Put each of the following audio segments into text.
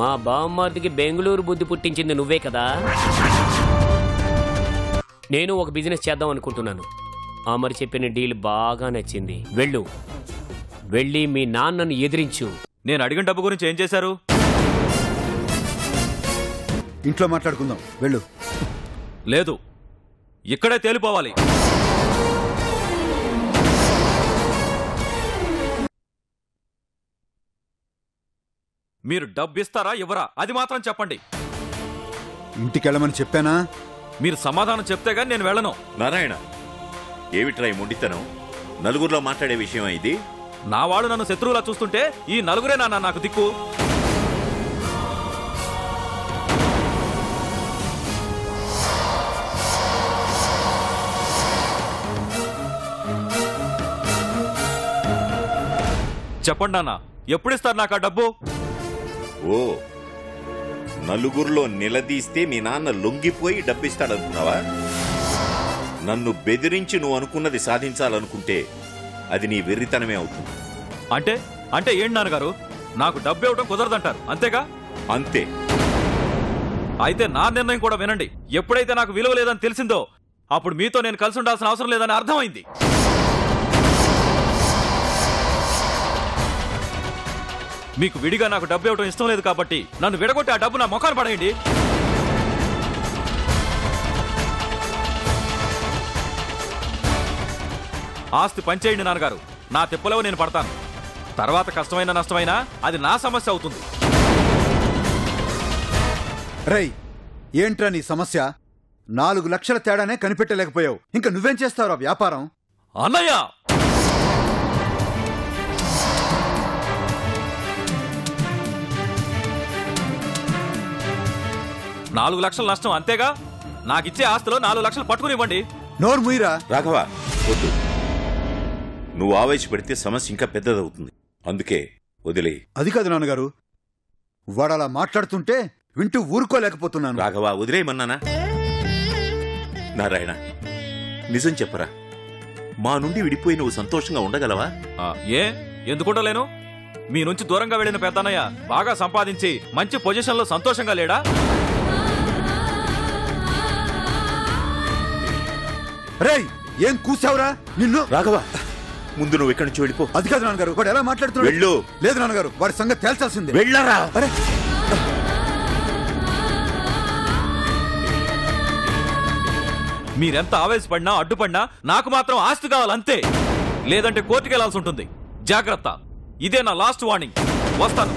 మా బామ్మర్దికి బెంగళూరు బుద్ధి పుట్టించింది నువ్వే కదా. నేను ఒక బిజినెస్ చేద్దాం అనుకుంటున్నాను. అమర్ చెప్పిన డీల్ బాగా నచ్చింది. వెళ్ళి మీ నాన్నను ఎదిరించు. నేను అడిగిన డబ్బు గురించి ఏం చేశారు? ఇంట్లో మాట్లాడుకుందాం. వెళ్ళు. లేదు, ఇక్కడే తేలిపోవాలి. మీరు డబ్బు ఇస్తారా ఇవ్వరా అది మాత్రం చెప్పండి. ఇంటికెళ్ళమని చెప్పానా? మీరు సమాధానం చెప్తే గాని నేను వెళ్ళను. నారాయణ, ఏమిట్రా ఈ మొండితనం? నలుగురిలో మాట్లాడే విషయం ఇది. నా వాళ్ళు నన్ను శత్రువులా చూస్తుంటే ఈ నలుగురే నాకు దిక్కు. చెప్పండి నాన్న, ఎప్పుడిస్తారు నాకు ఆ డబ్బు? ఓ, నలుగురిలో నిలదీస్తే మీ నాన్న లొంగిపోయి డబ్బిస్తాడనుకున్నావా? నన్ను బెదిరించి నువ్వు అనుకున్నది సాధించాలనుకుంటే అది నీ వెర్రితనమే అవుతుంది. అంటే ఏంటి నాన్నగారు? నాకు డబ్బు ఇవ్వడం కుదరదంటారు అంతేగా? అంతే. అయితే నా నిర్ణయం కూడా వినండి. ఎప్పుడైతే నాకు విలువ లేదని తెలిసిందో అప్పుడు మీతో నేను కలిసి ఉండాల్సిన అవసరం లేదని అర్థమైంది. మీకు విడిగా నాకు డబ్బు ఇవ్వడం ఇష్టం లేదు కాబట్టి నన్ను విడగొట్టి ఆ డబ్బు నా ముఖాన్ని పడేయండి. ఆస్తి పంచేయండి నాన్నగారు. నా తిప్పలో నేను పడతాను. తర్వాత కష్టమైన నష్టమైనా అది నా సమస్య అవుతుంది. రేయ్, ఏంట్రా నీ సమస్య? 4 లక్షల తేడానే కనిపెట్టలేకపోయావు. ఇంకా నువ్వేం చేస్తావురా వ్యాపారం? అన్నయ్య, 4 లక్షల నష్టం అంతేగా? నాకిచ్చే ఆస్తిలో 4 లక్షలు పట్టుకునివ్వండి. నోరు ముయిరా. రాఘవ, వద్దు. నువ్వు ఆవేశపడితే సమస్య ఇంకా పెద్దదవుతుంది. అందుకే వదిలే. అది కాదు నాన్నగారు, వాడలా మాట్లాడుతుంటే వింటూ ఊరుకోలేకపోతున్నాను. రాఘవ, వదిలేయమన్నానా? నారాయణ, నిజం చెప్పరా, మా నుండి విడిపోయి నువ్వు సంతోషంగా ఉండగలవా? ఎందుకుండలేను? మీ నుంచి దూరంగా వెళ్ళిన పెద్దన్నయ్య బాగా సంపాదించి మంచి పొజిషన్లో సంతోషంగా లేడా? రేయ్, ఏం కూసావురా నిన్ను? రాఘవ, ముందు నువ్వు ఇక్కడి నుంచి వెళ్ళిపో. అది కాదు నాన్నగారు, వాడు ఎలా మాట్లాడుతున్నాడు? వెళ్ళు. లేదు నాన్నగారు, వాడి సంగతి తేల్చాల్సిందే. వెళ్ళరా. అరే, మీరెంత ఆవేశపడినా అడ్డుపడినా నాకు మాత్రం ఆస్తి కావాలంతే. లేదంటే కోర్టుకు వెళ్లాల్సి ఉంటుంది. జాగ్రత్త, ఇదే నా లాస్ట్ వార్నింగ్. వస్తాను.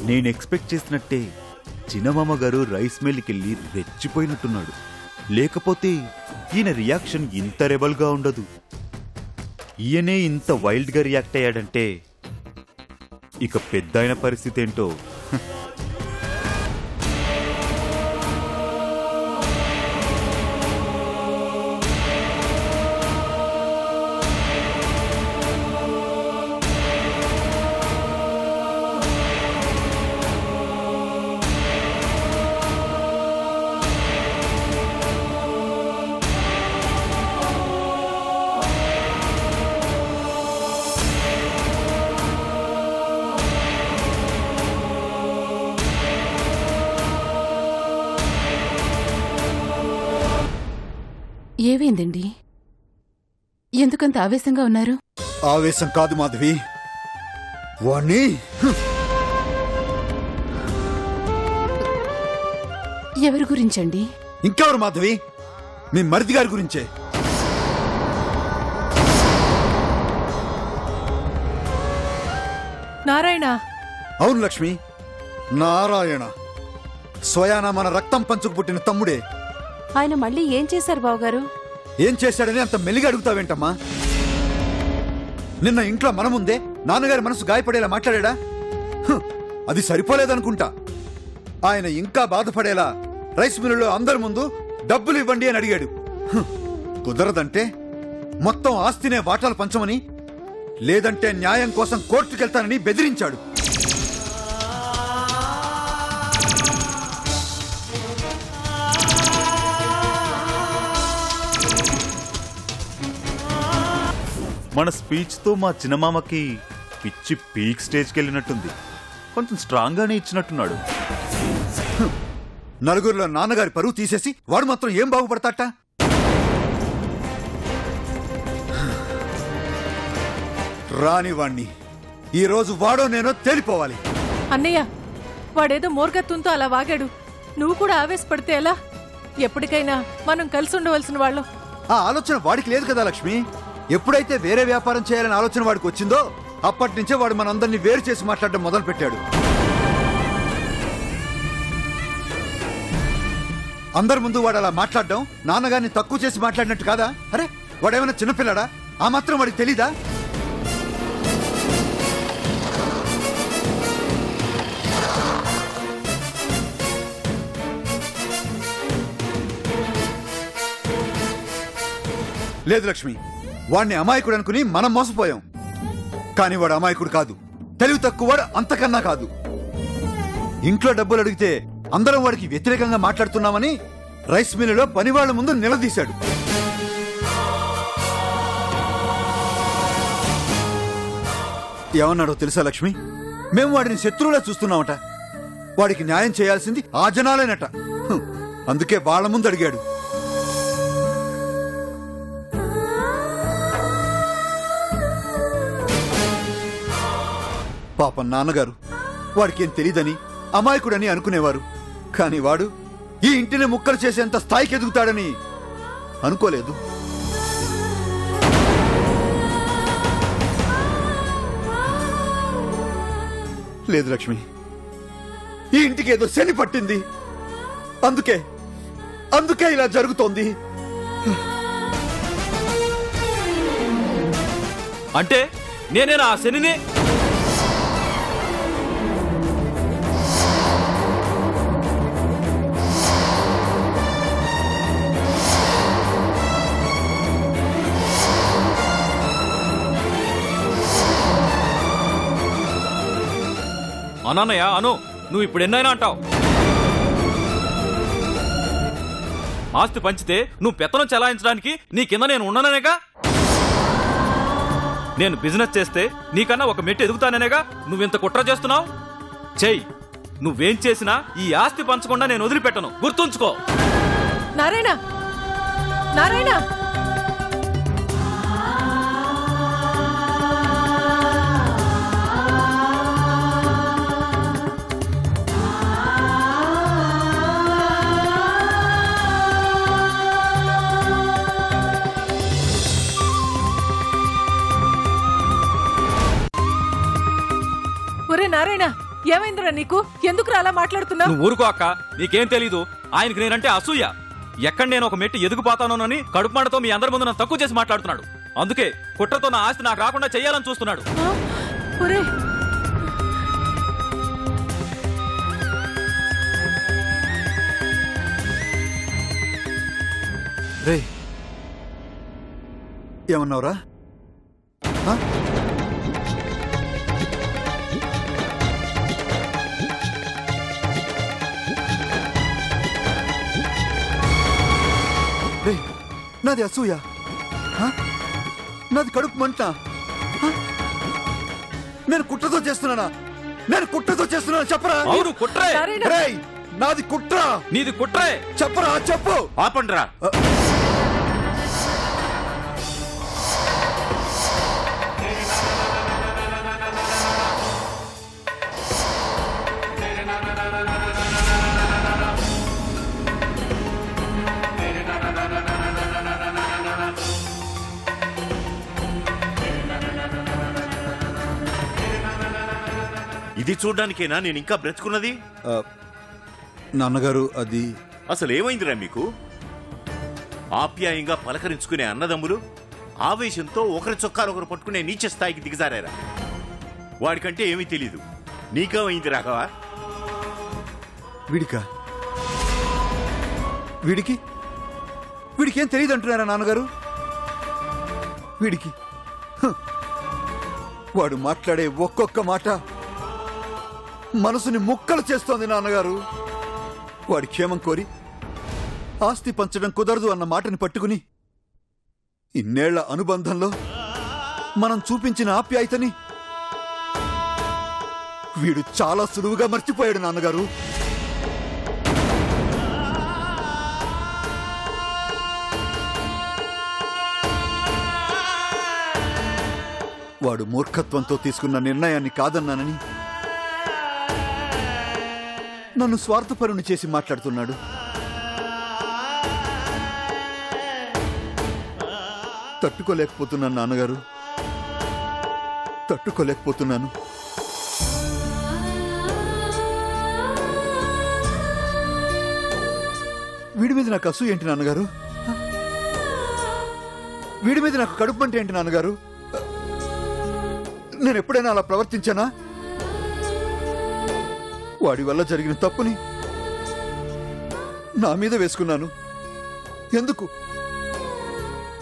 నేను ఎక్స్పెక్ట్ చేసినట్టే చిన్నమామ గారు రైస్ మిల్కి రెచ్చిపోయినట్టున్నాడు. లేకపోతే ఈయన రియాక్షన్ ఇంత రెబల్గా ఉండదు. ఈయనే ఇంత వైల్డ్గా రియాక్ట్ అయ్యాడంటే ఇక పెద్దాయన పరిస్థితి ఏంటో. ఏమైందండి? ఎందుకంత ఆవేశంగా ఉన్నారు? ఆవేశం కాదు మాధవి, వాణ్ణి ఎవరి గురించండి? ఇంకెవరు మాధవి? మీ మరిది గారి గురించే. నారాయణ. అవును లక్ష్మి, నారాయణ. స్వయాన మన రక్తం పంచుకు పుట్టిన తమ్ముడే. ఆయన మళ్ళీ ఏం చేశారు బావగారు? ఏం చేశాడని అంత మెల్లిగా అడుగుతావేంటమ్మా? నిన్న ఇంట్లో మన ముందే నాన్నగారి మనసు గాయపడేలా మాట్లాడా? అది సరిపోలేదనుకుంటా. ఆయన ఇంకా బాధపడేలా రైస్ మిల్లులో అందరి ముందు డబ్బులు ఇవ్వండి అని అడిగాడు. కుదరదంటే మొత్తం ఆస్తినే వాటాలు పంచమని, లేదంటే న్యాయం కోసం కోర్టుకెళ్తానని బెదిరించాడు. మన స్పీచ్తో మా చిన్నమామకి పిచ్చి పీక్ స్టేజ్కి వెళ్ళినట్టుంది. కొంచెం స్ట్రాంగ్గానే ఇచ్చినట్టున్నాడు. నలుగురిలో నాన్నగారి పరువు తీసేసి వాడు మాత్రం ఏం బాగుపడతాట? రానివాణ్ణి ఈరోజు వాడో నేనో తేలిపోవాలి. అన్నయ్య, వాడేదో మూర్ఖత్వంతో అలా వాగాడు. నువ్వు కూడా ఆవేశపడితే ఎలా? ఎప్పటికైనా మనం కలిసి ఉండవలసిన వాళ్ళం. ఆ ఆలోచన వాడికి లేదు కదా లక్ష్మి. ఎప్పుడైతే వేరే వ్యాపారం చేయాలని ఆలోచన వాడికి వచ్చిందో అప్పటి నుంచే వాడు మనందరినీ వేరు చేసి మాట్లాడడం మొదలు పెట్టాడు. అందరి ముందు వాడు అలా మాట్లాడడం నాన్నగారిని తక్కువ చేసి మాట్లాడినట్టు కాదా? అరే, వాడేమైనా చిన్నపిల్లాడా? ఆ మాత్రం వాడికి తెలీదా? లేదు లక్ష్మి, వాడిని అమాయకుడు అనుకుని మనం మోసపోయాం. కానీ వాడు అమాయకుడు కాదు, తెలివి తక్కువవాడు అంతకన్నా కాదు. ఇంట్లో డబ్బులు అడిగితే అందరం వాడికి వ్యతిరేకంగా మాట్లాడుతున్నామని రైస్ మిల్లులో పనివాళ్ల ముందు నిలదీశాడు. ఏమన్నాడో తెలుసా లక్ష్మి? మేము వాడిని శత్రువులా చూస్తున్నామట. వాడికి న్యాయం చేయాల్సింది ఆ జనాలేనట. అందుకే వాళ్ళ ముందు అడిగాడు. పాపం నాన్నగారు వాడికేం తెలీదని, అమాయకుడని అనుకునేవారు. కాని వాడు ఈ ఇంటిని ముక్కలు చేసేంత స్థాయికి ఎదుగుతాడని అనుకోలేదు. లేదు లక్ష్మి, ఈ ఇంటికి ఏదో శని పట్టింది. అందుకే ఇలా జరుగుతోంది. అంటే నేనేనా ఆ శనిని? అన్నయ్య అను, నువ్వు ఇప్పుడు ఎన్నైనా అంటావు. ఆస్తి పంచితే నువ్వు పెత్తనం చెలాయించడానికి నీ కింద నేను ఉన్నాననేగా. నేను బిజినెస్ చేస్తే నీకన్నా ఒక మెట్టు ఎదుగుతాననేగా నువ్వింత కుట్ర చేస్తున్నావు. చెయ్యి, నువ్వేం చేసినా ఈ ఆస్తి పంచకుండా నేను వదిలిపెట్టను, గుర్తుంచుకో. నారాయణ, నారాయణ, ఒరే నారాయణ, ఏమైందిరా నీకు? ఎందుకు అలా మాట్లాడుతున్నావు? నువ్వు ఊరుకో అక్క, నీకేం తెలీదు. ఆయనకి నేనంటే అసూయ. ఎక్కడ నేను ఒక మెట్టు ఎదుగుపోతానోనని కడుపు మంటతో మీ అందరి ముందు నన్ను తక్కువ చేసి మాట్లాడుతున్నాడు. అందుకే కుట్రతో నా ఆస్తి నాకు రాకుండా చెయ్యాలని చూస్తున్నాడు. ఒరేయ్, రే ఏమన్నావురా? ఆ? రే నాది అసూయ, ఆ? నాది కడుపు మంట. ఆ? నేను కుట్రతో చేస్తున్నానా? నేను కుట్రతో చేస్తున్నానా? చెప్పరా. అవును కుట్రే. సరేనా? రేయ్ నాది కుట్ర. నీది కుట్రే. చెప్పరా, చెప్పు. ఆపండ్రా. ఇది చూడ్డానికేనా నేను ఇంకా బ్రతుకున్నది? నాన్నగారు అది అసలు ఏమైందిరా మీకు? ఆప్యాయంగా పలకరించుకునే అన్నదమ్ములు ఆవేశంతో ఒకరి చొక్కాలు ఒకరు పట్టుకునే నీచ స్థాయికి దిగజారారా? వాడికంటే ఏమీ తెలీదు. నీకేమైంది రాఘవా? వీడికా? వీడికేం తెలియదు అంటున్నారా నాన్నగారు? వీడికి వాడు మాట్లాడే ఒక్కొక్క మాట మనసుని ముక్కలు చేస్తోంది నాన్నగారు. వాడి క్షేమం కోరి ఆస్తి పంచడం కుదరదు అన్న మాటని పట్టుకుని ఇన్నేళ్ల అనుబంధంలో మనం చూపించిన ఆప్యాయతని వీడు చాలా సులువుగా మర్చిపోయాడు నాన్నగారు. వాడు మూర్ఖత్వంతో తీసుకున్న నిర్ణయాన్ని కాదన్నానని నన్ను స్వార్థపరుని చేసి మాట్లాడుతున్నాడు. తట్టుకోలేకపోతున్నాను నాన్నగారు, తట్టుకోలేకపోతున్నాను. వీడి మీద నాకు అసూయ ఏంటి నాన్నగారు? వీడి మీద నాకు కడుపు అంటే ఏంటి నాన్నగారు? నేను ఎప్పుడైనా అలా ప్రవర్తించానా? వాడి వల్ల జరిగిన తప్పుని నా మీద వేసుకున్నాను. ఎందుకు?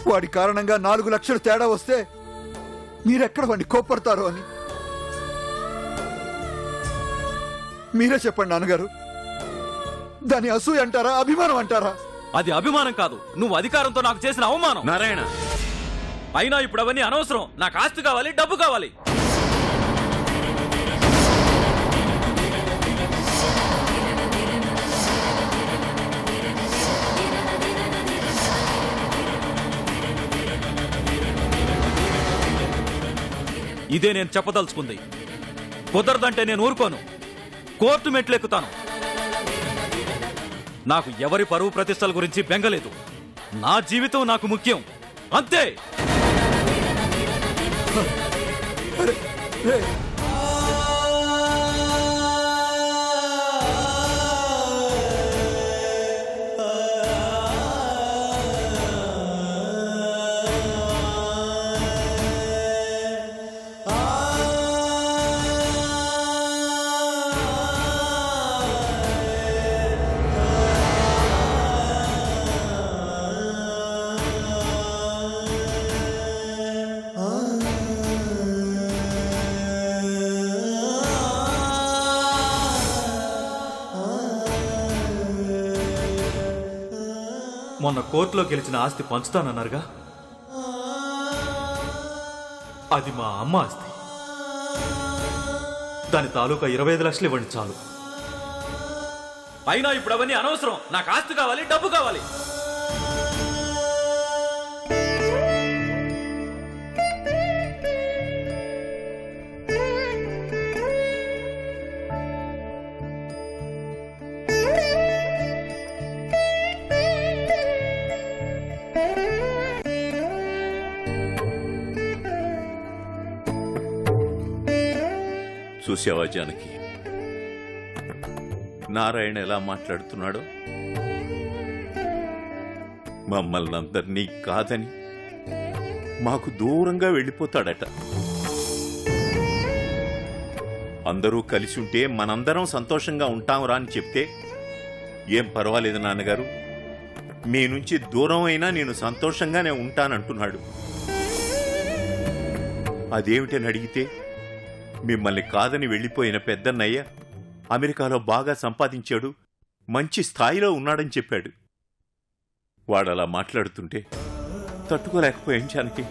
వాడి కారణంగా 4 లక్షలు తేడా వస్తే మీరెక్కడ వాడిని కోప్పడతారో అని. మీరే చెప్పండి నాన్నగారు, దాని అసూయ అంటారా, అభిమానం అంటారా? అది అభిమానం కాదు, నువ్వు అధికారంతో నాకు చేసిన అవమానం. నారాయణ, అయినా ఇప్పుడు అవన్నీ అనవసరం. నాకు ఆస్తి కావాలి, డబ్బు కావాలి. ఇదే నేను చెప్పదలుచుకుంది. కుదరదంటే నేను ఊరుకోను, కోర్టు మెట్లెక్కుతాను. నాకు ఎవరి పరువు ప్రతిష్టల గురించి బెంగలేదు. నా జీవితం నాకు ముఖ్యం, అంతే. మొన్న కోర్టులో గెలిచిన ఆస్తి పంచుతానన్నారుగా, అది మా అమ్మ ఆస్తి. దాని తాలూకా 25 లక్షలు ఇవ్వండి చాలు. అయినా ఇప్పుడు అవన్నీ అనవసరం. నాకు ఆస్తి కావాలి, డబ్బు కావాలి. చూసావా జానకి, నారాయణ ఎలా మాట్లాడుతున్నాడో, మమ్మల్ని అందరినీ కాదని మాకు దూరంగా వెళ్ళిపోతాడట. అందరూ కలిసి ఉంటే మనందరం సంతోషంగా ఉంటాంరా అని చెప్తే, ఏం పర్వాలేదు నాన్నగారు, మీ నుంచి దూరం అయినా నేను సంతోషంగానే ఉంటానంటున్నాడు. అదేమిటని అడిగితే, మిమ్మల్ని కాదని వెళ్ళిపోయిన పెద్దన్నయ్య అమెరికాలో బాగా సంపాదించాడు, మంచి స్థాయిలో ఉన్నాడని చెప్పాడు. వాడలా మాట్లాడుతుంటే తట్టుకోలేకపోయాం జానకి.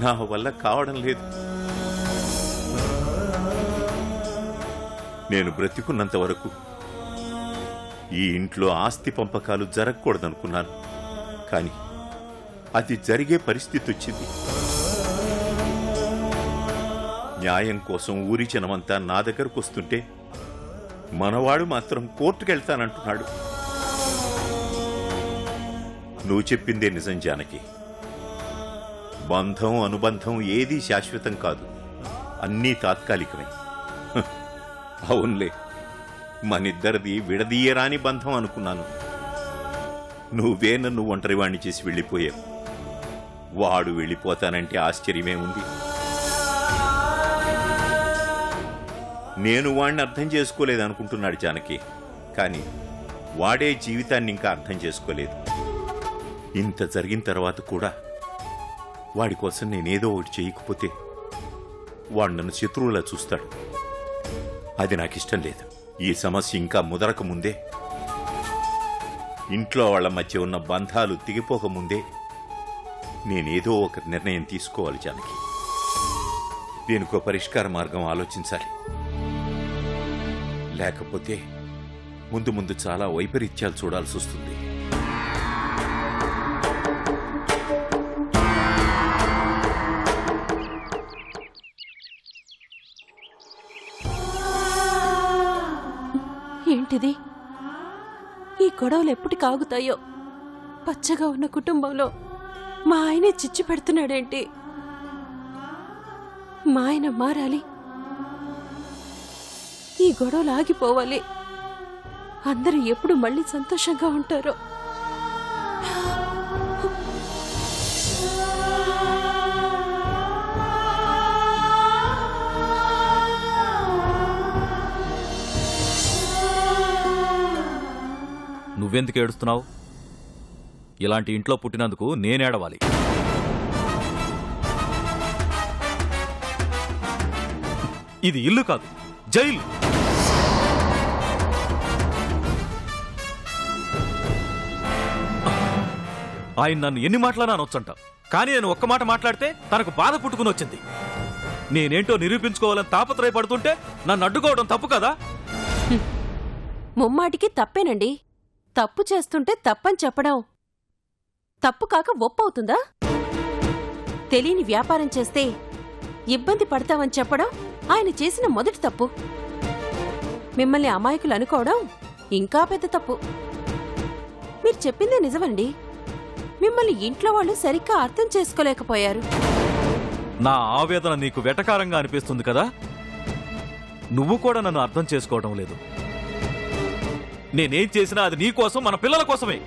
నా వల్ల కావడం లేదు. నేను బ్రతికున్నంత వరకు ఈ ఇంట్లో ఆస్తి పంపకాలు జరగకూడదనుకున్నాను. కానీ అది జరిగే పరిస్థితి వచ్చింది. న్యాయం కోసం ఊరి జనమంతా నా దగ్గరకు వస్తుంటే మనవాడు మాత్రం కోర్టుకెళ్తానంటున్నాడు. నువ్వు చెప్పిందే నిజం జానకి. బంధం అనుబంధం ఏదీ శాశ్వతం కాదు, అన్నీ తాత్కాలికమే. అవునులే, మనిద్దరిది విడదీయరాని బంధం అనుకున్నాను. నువ్వే నన్ను ఒంటరివాణ్ణి చేసి వెళ్ళిపోయావు. వాడు వెళ్ళిపోతానంటే ఆశ్చర్యమే ఉంది. నేను వాణ్ణి అర్థం చేసుకోలేదనుకుంటున్నాడు జానకి. కానీ వాడే జీవితాన్ని ఇంకా అర్థం చేసుకోలేదు. ఇంత జరిగిన తర్వాత కూడా వాడి కోసం నేనేదో ఒకటి చేయకపోతే వాడు నన్ను శత్రువులా చూస్తాడు. అది నాకిష్టం లేదు. ఈ సమస్య ఇంకా ముదరకముందే, ఇంట్లో వాళ్ల మధ్య ఉన్న బంధాలు తెగిపోకముందే నేనేదో ఒక నిర్ణయం తీసుకోవాలి జానకి. దీనికో పరిష్కార మార్గం ఆలోచించాలి. లేకపోతే ముందు ముందు చాలా వైపరీత్యాలు చూడాల్సి వస్తుంది. ఏంటిది? ఈ గొడవలు ఎప్పటికి ఆగుతాయో? పచ్చగా ఉన్న కుటుంబంలో మా ఆయనే చిచ్చు పెడుతున్నాడేంటి? మా ఆయన మారాలి, ఈ గొడవలు ఆగిపోవాలి. అందరూ ఎప్పుడు మళ్ళీ సంతోషంగా ఉంటారో. నువ్వెందుకు ఏడుస్తున్నావు? ఇలాంటి ఇంట్లో పుట్టినందుకు నేనేడవాలి. ఇది ఇల్లు కాదు, జైలు. ఆయన నన్ను ఎన్ని మాటలన్నా అనొచ్చంట, కానీ నేను ఒక్క మాట మాట్లాడితే తనకు బాధ పుట్టుకుని వచ్చింది. నేనేంటో నిరూపించుకోవాలని తాపత్రయపడుతుంటే నన్ను అడ్డుకోవడం తప్పు కదా? ముమ్మాటికి తప్పేనండి. తప్పు చేస్తుంటే తప్పని చెప్పడం తప్పు కాక ఒప్పవుతుందా? తెలియని వ్యాపారం చేస్తే ఇబ్బంది పడతావని చెప్పడం ఆయన చేసిన మొదటి తప్పు. మిమ్మల్ని అమాయకులు అనుకోవడం ఇంకా పెద్ద తప్పు. మీరు చెప్పిందే నిజమండి. మిమ్మల్ని ఇంట్లో వాళ్ళు సరిగ్గా అర్థం చేసుకోలేకపోయారు. నా ఆవేదన నీకు వెటకారంగా అనిపిస్తుంది కదా? నువ్వు కూడా నన్ను అర్థం చేసుకోవడం లేదు. నేనేం చేసినా అది నీ కోసం, మన పిల్లల కోసమే.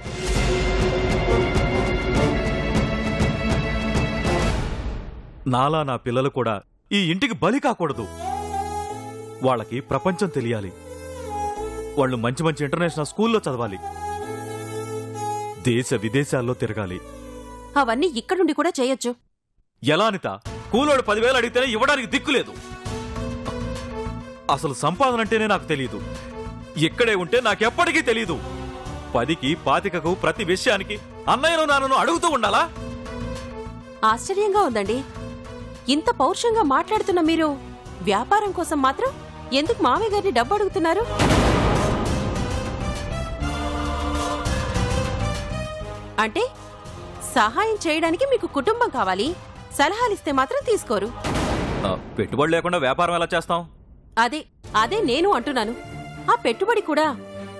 నాలా నా పిల్లలు కూడా ఈ ఇంటికి బలి కాకూడదు. వాళ్ళకి ప్రపంచం తెలియాలి. వాళ్ళు మంచి మంచి ఇంటర్నేషనల్ స్కూల్లో చదవాలి, దేశ విదేశాల్లో తిరగాలి. అవన్నీ ఇక్కడుండి కూడా చేయొచ్చు. ఎలా అనిత? కూలోడు 10,000 అడిగితేనే ఇవ్వడానికి దిక్కులేదు. అసలు సంపాదన అంటేనే నాకు తెలియదు. ఇక్కడే ఉంటే నాకెప్పటికీ తెలీదు. 10కి 25కు ప్రతి విషయానికి అన్నయ్యను నాన్నను అడుగుతూ ఉండాలా? ఆశ్చర్యంగా ఉందండి. ఇంత పౌరుషంగా మాట్లాడుతున్న మీరు వ్యాపారం కోసం మాత్రం ఎందుకు మామయ్య గారిని డబ్బు అడుగుతున్నారు? అంటే సహాయం చేయడానికి మీకు కుటుంబం కావాలి, సలహాలిస్తే మాత్రం తీసుకోరు. పెట్టుబడి లేకుండా వ్యాపారం ఎలా చేస్తాం? అదే నేను అంటున్నాను. ఆ పెట్టుబడి కూడా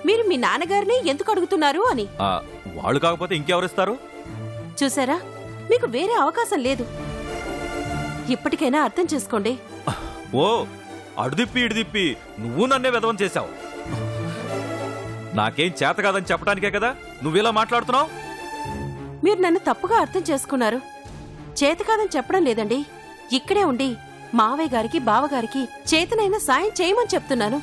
మీరు మీ నాన్నగారిని ఎందుకు అడుగుతున్నారు అని. వాళ్ళు కాకపోతే ఇంకెవరిస్తారు? చూసారా, మీకు వేరే అవకాశం లేదు. ఇప్పటికైనా అర్థం చేసుకోండి. ఓ, అడుదిప్పి ఇడిదిప్పి నువ్వు నన్నే వెదవం చేశావు. నాకేం చేత కాదని చెప్పడానికే కదా నువ్విలా మాట్లాడుతున్నావు. మీరు నన్ను తప్పుగా అర్థం చేసుకున్నారు. చేత కాదని చెప్పడం లేదండి. ఇక్కడే ఉండి మావయ్య గారికి బావగారికి చేతనైన సాయం చేయమని చెప్తున్నాను.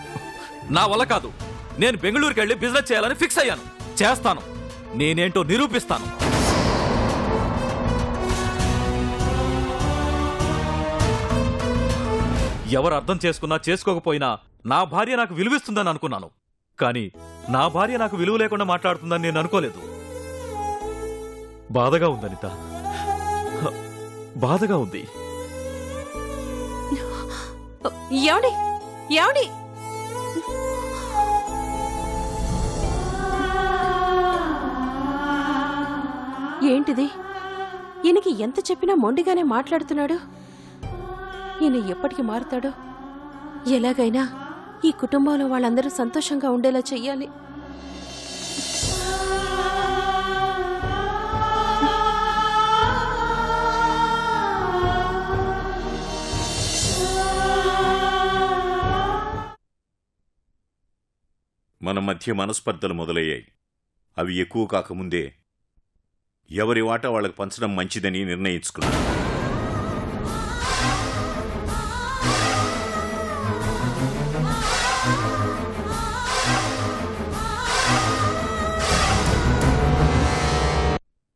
నా వల్ల కాదు. నేను బెంగళూరుకి వెళ్ళి బిజినెస్ చేయాలని ఫిక్స్ అయ్యాను. చేస్తాను. నేనేంటో నిరూపిస్తాను. ఎవరు అర్థం చేసుకున్నా చేసుకోకపోయినా నా భార్య నాకు విలువిస్తుందని అనుకున్నాను. కానీ నా భార్య నాకు విలువ లేకుండా మాట్లాడుతుందని నేను అనుకోలేదు. బాధగా ఉంది అనిత, బాధగా ఉంది. ఏమండి ఏమండి ఏంటిది? ఈయనకి ఎంత చెప్పినా మొండిగానే మాట్లాడుతున్నాడు. ఈయన ఎప్పటికి మారుతాడో? ఎలాగైనా ఈ కుటుంబంలో వాళ్ళందరూ సంతోషంగా ఉండేలా చెయ్యాలి. మన మధ్య మనస్పర్ధలు మొదలయ్యాయి. అవి ఎక్కువ కాకముందే ఎవరి వాటా వాళ్ళకి పంచడం మంచిదని నిర్ణయించుకున్నాను.